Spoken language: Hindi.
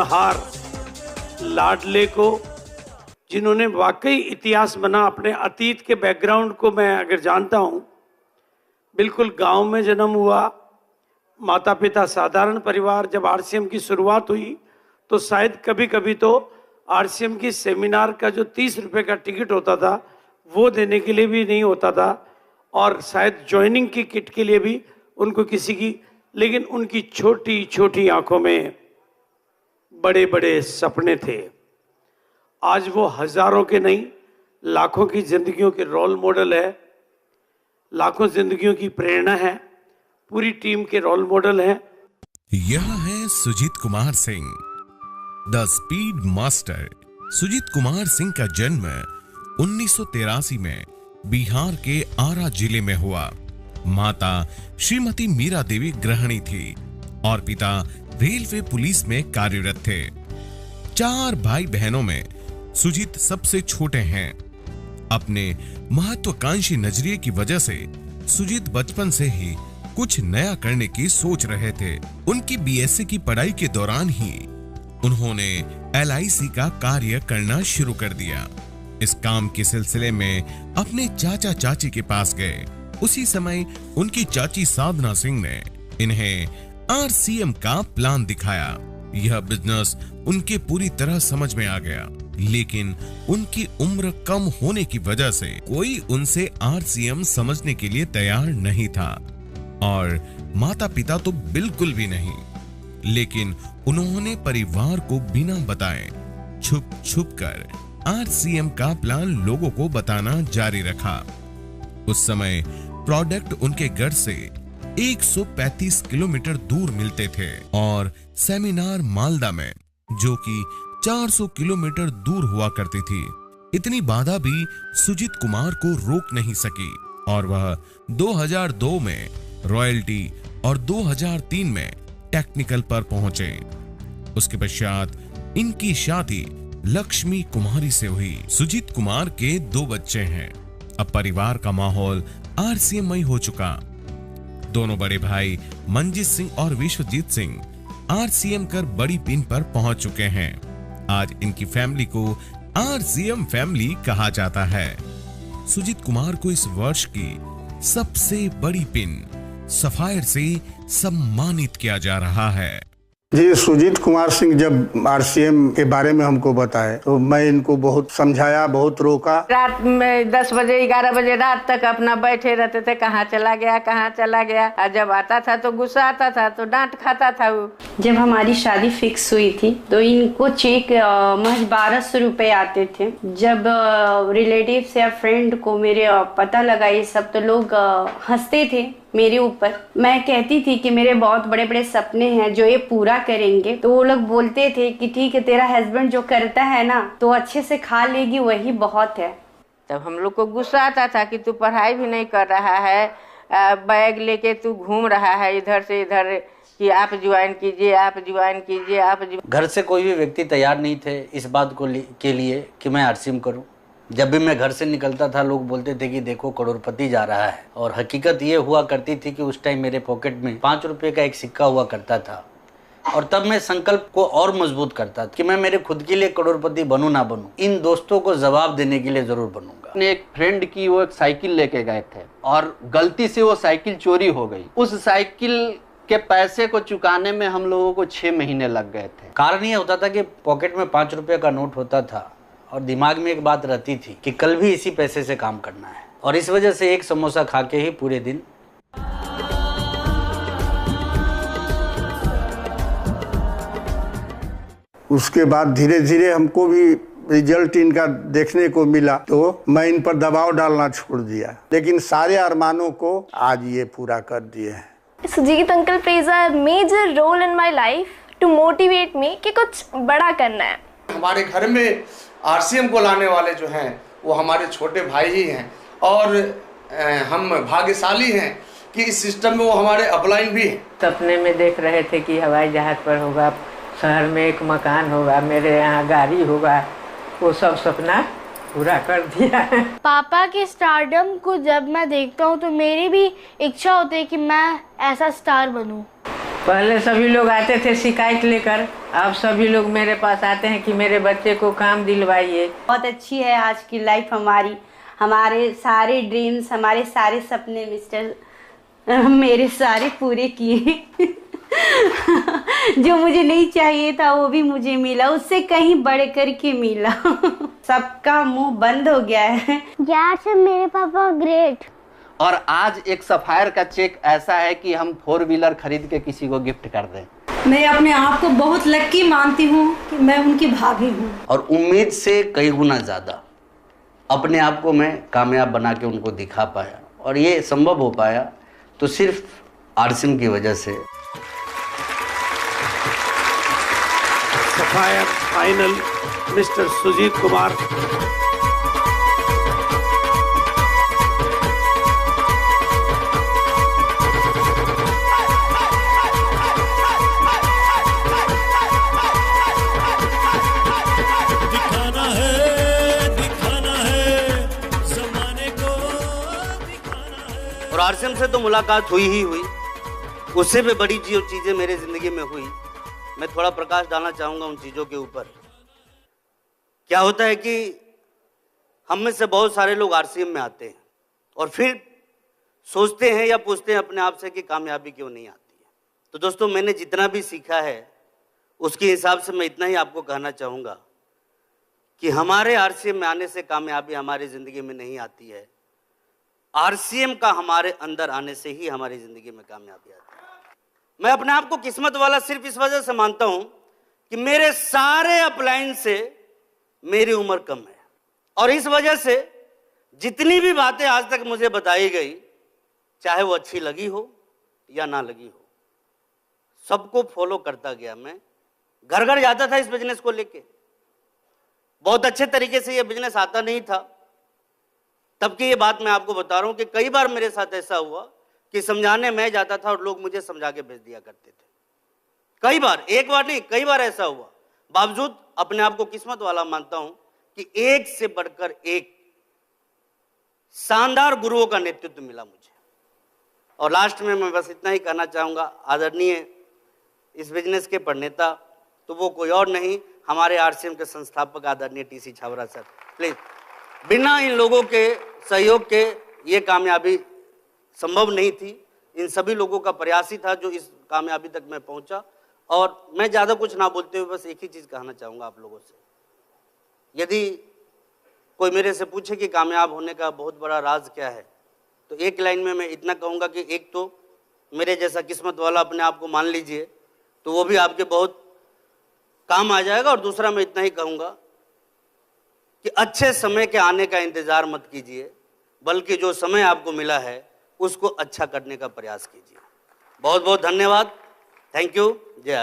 हार लाडले को, जिन्होंने वाकई इतिहास बना। अपने अतीत के बैकग्राउंड को मैं अगर जानता हूं, बिल्कुल गांव में जन्म हुआ, माता पिता साधारण परिवार। जब आरसीएम की शुरुआत हुई तो शायद कभी कभी तो आरसीएम की सेमिनार का जो 30 रुपए का टिकट होता था वो देने के लिए भी नहीं होता था, और शायद ज्वाइनिंग की किट के लिए भी उनको किसी की, लेकिन उनकी छोटी छोटी आंखों में बड़े बड़े सपने थे। आज वो हजारों के नहीं, लाखों की जिंदगियों के रोल मॉडल है, लाखों जिंदगियों की प्रेरणा है, पूरी टीम के रोल मॉडल है। यह है Sujit Kumar Singh, the speed master. Sujit Kumar Singh का जन्म 1983 में बिहार के आरा जिले में हुआ। माता श्रीमती मीरा देवी गृहिणी थी और पिता रेलवे पुलिस में कार्यरत थे। 4 भाई बहनों में सुजीत सबसे छोटे हैं। अपने महत्वाकांक्षी नजरिए की वजह से सुजीत बचपन से ही कुछ नया करने की सोच रहे थे। उनकी बीएससी की पढ़ाई के दौरान ही उन्होंने एलआईसी का कार्य करना शुरू कर दिया। इस काम के सिलसिले में अपने चाचा चाची के पास गए। उसी समय उनकी चाची साधना सिंह ने इन्हें आरसीएम का प्लान दिखाया। यह बिजनेस उनके पूरी तरह समझ में आ गया, लेकिन उनकी उम्र कम होने की वजह से कोई उनसे आरसीएम समझने के लिए तैयार नहीं था, और माता पिता तो बिल्कुल भी नहीं। लेकिन उन्होंने परिवार को बिना बताए छुप छुप कर आरसीएम का प्लान लोगों को बताना जारी रखा। उस समय प्रोडक्ट उनके घर से 135 किलोमीटर दूर मिलते थे और सेमिनार मालदा में, जो कि 400 किलोमीटर दूर हुआ करती थी। इतनी बाधा भी सुजीत कुमार को रोक नहीं सकी और वह 2002 में रॉयल्टी और 2003 में टेक्निकल पर पहुंचे। उसके पश्चात इनकी शादी लक्ष्मी कुमारी से हुई। सुजीत कुमार के 2 बच्चे हैं। अब परिवार का माहौल आरसीएममय हो चुका। दोनों बड़े भाई मंजीत सिंह और विश्वजीत सिंह आरसीएम कर बड़ी पिन पर पहुंच चुके हैं। आज इनकी फैमिली को आरसीएम फैमिली कहा जाता है। सुजीत कुमार को इस वर्ष की सबसे बड़ी पिन सफायर से सम्मानित किया जा रहा है। जी, सुजीत कुमार सिंह जब आरसीएम के बारे में हमको बताए तो मैं इनको बहुत समझाया, बहुत रोका। रात में 10 बजे 11 बजे रात तक अपना बैठे रहते थे, कहाँ चला गया कहाँ चला गया। और जब आता था तो गुस्सा आता था तो डांट खाता था वो। जब हमारी शादी फिक्स हुई थी तो इनको चेक महज 1200 रुपए आते थे। जब रिलेटिव्स या फ्रेंड को मेरे पता लगा ये सब, तो लोग हंसते थे मेरे ऊपर। मैं कहती थी कि मेरे बहुत बड़े बड़े सपने हैं जो ये पूरा करेंगे, तो वो लोग बोलते थे कि ठीक है, तेरा हस्बैंड जो करता है ना तो अच्छे से खा लेगी, वही बहुत है। तब हम लोग को गुस्सा आता था कि तू पढ़ाई भी नहीं कर रहा है, बैग लेके तू घूम रहा है इधर से इधर, कि आप ज्वाइन कीजिए, आप ज्वाइन कीजिए, आप घर से कोई भी व्यक्ति तैयार नहीं थे इस बात को के लिए कि मैं आरसीएम करूं। जब भी मैं घर से निकलता था लोग बोलते थे कि देखो करोड़पति जा रहा है, और हकीकत ये हुआ करती थी कि उस टाइम मेरे पॉकेट में 5 रुपए का एक सिक्का हुआ करता था। और तब मैं संकल्प को और मजबूत करता कि मैं मेरे खुद के लिए करोड़पति बनूं ना बनूं, इन दोस्तों को जवाब देने के लिए जरूर बनूंगा। अपने एक फ्रेंड की वो एक साइकिल लेके गए थे और गलती से वो साइकिल चोरी हो गई। उस साइकिल के पैसे को चुकाने में हम लोगों को 6 महीने लग गए थे। कारण ये होता था कि पॉकेट में 5 रुपए का नोट होता था और दिमाग में एक बात रहती थी कि कल भी इसी पैसे से काम करना है, और इस वजह से एक समोसा खा के ही पूरे दिन। उसके बाद धीरे धीरे हमको भी रिजल्ट इनका देखने को मिला तो मैं इन पर दबाव डालना छोड़ दिया, लेकिन सारे अरमानों को आज ये पूरा कर दिए हैं। Sujit uncle plays a major role in my life to motivate me कि कुछ बड़ा करना है। हमारे घर में आरसीएम को लाने वाले जो हैं वो हमारे छोटे भाई ही हैं, और हम भाग्यशाली हैं कि इस सिस्टम में वो हमारे अपलाइन भी हैं। सपने में देख रहे थे कि हवाई जहाज पर होगा, शहर में एक मकान होगा, मेरे यहाँ गाड़ी होगा, वो सब सपना पूरा कर दिया है। पापा के स्टारडम को जब मैं देखता हूँ तो मेरी भी इच्छा होती है कि मैं ऐसा स्टार बनूं। पहले सभी लोग आते थे शिकायत लेकर, अब सभी लोग मेरे पास आते हैं कि मेरे बच्चे को काम दिलवाइए। बहुत अच्छी है आज की लाइफ हमारी, हमारे सारे ड्रीम्स, हमारे सारे सपने मिस्टर मेरे सारे पूरे किए। जो मुझे नहीं चाहिए था वो भी मुझे मिला, उससे कहीं बढ़ कर के मिला। सबका मुंह बंद हो गया है। यार से मेरे पापा ग्रेट। और आज एक सफायर का चेक ऐसा है कि हम 4 व्हीलर खरीद के किसी को गिफ्ट कर दें। मैं अपने आप को बहुत लकी मानती हूँ कि मैं उनकी भाभी हूँ। और उम्मीद से कई गुना ज़्यादा अपने आप को मैं कामयाब बना के उनको दिखा पाया, और ये संभव हो पाया तो सिर्फ आरसीएम की वजह से। Sapphire final mister Sujit Kumar. और आरसीएम से तो मुलाकात हुई ही हुई, उससे भी बड़ी जो चीज़ें मेरे ज़िंदगी में हुई, मैं थोड़ा प्रकाश डालना चाहूँगा उन चीज़ों के ऊपर। क्या होता है कि हम में से बहुत सारे लोग आरसीएम में आते हैं और फिर सोचते हैं या पूछते हैं अपने आप से कि कामयाबी क्यों नहीं आती है। तो दोस्तों, मैंने जितना भी सीखा है उसके हिसाब से मैं इतना ही आपको कहना चाहूँगा कि हमारे आरसीएम में आने से कामयाबी हमारी ज़िंदगी में नहीं आती है, आरसीएम का हमारे अंदर आने से ही हमारी ज़िंदगी में कामयाबी आती है। मैं अपने आप को किस्मत वाला सिर्फ इस वजह से मानता हूं कि मेरे सारे अपलाइन से मेरी उम्र कम है, और इस वजह से जितनी भी बातें आज तक मुझे बताई गई, चाहे वो अच्छी लगी हो या ना लगी हो, सबको फॉलो करता गया। मैं घर घर जाता था इस बिजनेस को लेके। बहुत अच्छे तरीके से ये बिजनेस आता नहीं था, तब की ये बात मैं आपको बता रहा हूं कि कई बार मेरे साथ ऐसा हुआ कि समझाने मैं जाता था और लोग मुझे समझा के भेज दिया करते थे। कई बार, एक बार नहीं, कई बार ऐसा हुआ। बावजूद अपने आप को किस्मत वाला मानता हूं कि एक से बढ़कर एक शानदार गुरुओं का नेतृत्व मिला मुझे। और लास्ट में मैं बस इतना ही कहना चाहूंगा, आदरणीय इस बिजनेस के प्रणेता तो वो कोई और नहीं, हमारे आरसीएम के संस्थापक आदरणीय टीसी छाबड़ा सर। प्लीज, बिना इन लोगों के सहयोग के ये कामयाबी संभव नहीं थी। इन सभी लोगों का प्रयास ही था जो इस कामयाबी तक मैं पहुंचा। और मैं ज़्यादा कुछ ना बोलते हुए बस एक ही चीज़ कहना चाहूँगा आप लोगों से, यदि कोई मेरे से पूछे कि कामयाब होने का बहुत बड़ा राज क्या है, तो एक लाइन में मैं इतना कहूँगा कि एक तो मेरे जैसा किस्मत वाला अपने आप को मान लीजिए, तो वो भी आपके बहुत काम आ जाएगा। और दूसरा मैं इतना ही कहूँगा कि अच्छे समय के आने का इंतज़ार मत कीजिए, बल्कि जो समय आपको मिला है उसको अच्छा करने का प्रयास कीजिए। बहुत बहुत धन्यवाद। Thank you. जय